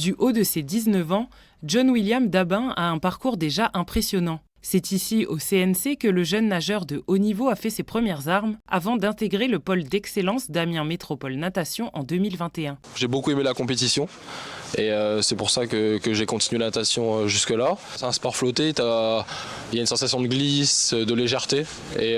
Du haut de ses 19 ans, John William Dabin a un parcours déjà impressionnant. C'est ici, au CNC, que le jeune nageur de haut niveau a fait ses premières armes avant d'intégrer le pôle d'excellence d'Amiens Métropole Natation en 2021. J'ai beaucoup aimé la compétition et c'est pour ça que j'ai continué la natation jusque-là. C'est un sport flotté, il y a une sensation de glisse, de légèreté et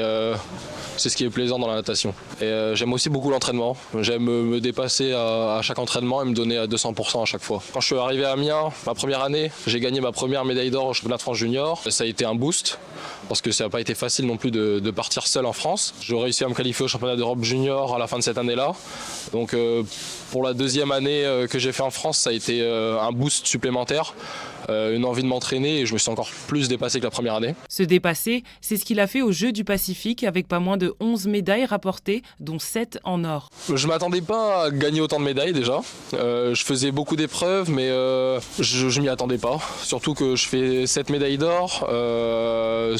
c'est ce qui est plaisant dans la natation. Et j'aime aussi beaucoup l'entraînement. J'aime me dépasser à chaque entraînement et me donner à 200% à chaque fois. Quand je suis arrivé à Amiens, ma première année, j'ai gagné ma première médaille d'or au championnat de France junior. Ça a été un boost parce que ça n'a pas été facile non plus de partir seul en France. J'ai réussi à me qualifier au championnat d'Europe junior à la fin de cette année-là. Donc pour la deuxième année que j'ai fait en France, ça a été un boost supplémentaire. Une envie de m'entraîner et je me suis encore plus dépassé que la première année. Se dépasser, c'est ce qu'il a fait aux Jeux du Pacifique avec pas moins de 11 médailles rapportées, dont 7 en or. Je ne m'attendais pas à gagner autant de médailles déjà. Je faisais beaucoup d'épreuves mais je ne m'y attendais pas. Surtout que je fais 7 médailles d'or. On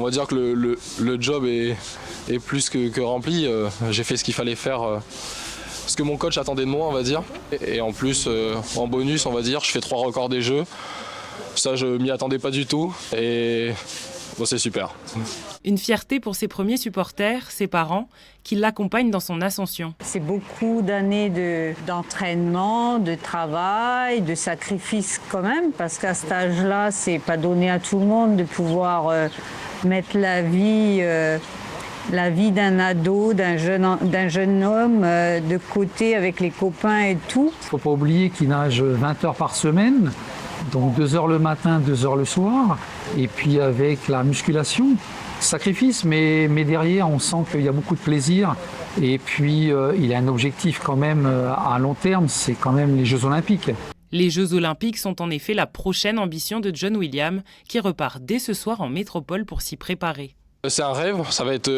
va dire que le job est plus que rempli. J'ai fait ce qu'il fallait faire. Ce que mon coach attendait de moi, on va dire. Et en plus, en bonus, on va dire, je fais 3 records des Jeux. Ça, je m'y attendais pas du tout. Et bon, c'est super. Une fierté pour ses premiers supporters, ses parents, qui l'accompagnent dans son ascension. C'est beaucoup d'années d'entraînement, de travail, de sacrifice quand même, parce qu'à cet âge-là, c'est pas donné à tout le monde de pouvoir mettre la vie d'un ado, d'un jeune homme de côté avec les copains et tout. Il ne faut pas oublier qu'il nage 20 heures par semaine, donc 2 heures le matin, 2 heures le soir, et puis avec la musculation, sacrifice, mais derrière on sent qu'il y a beaucoup de plaisir, et puis il a un objectif quand même à long terme, c'est quand même les Jeux Olympiques. Les Jeux Olympiques sont en effet la prochaine ambition de John William, qui repart dès ce soir en métropole pour s'y préparer. C'est un rêve, ça va être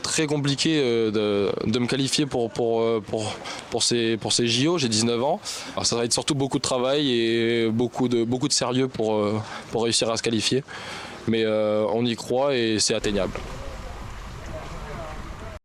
très compliqué de me qualifier pour ces JO, j'ai 19 ans. Alors ça va être surtout beaucoup de travail et beaucoup de sérieux pour réussir à se qualifier. Mais on y croit et c'est atteignable.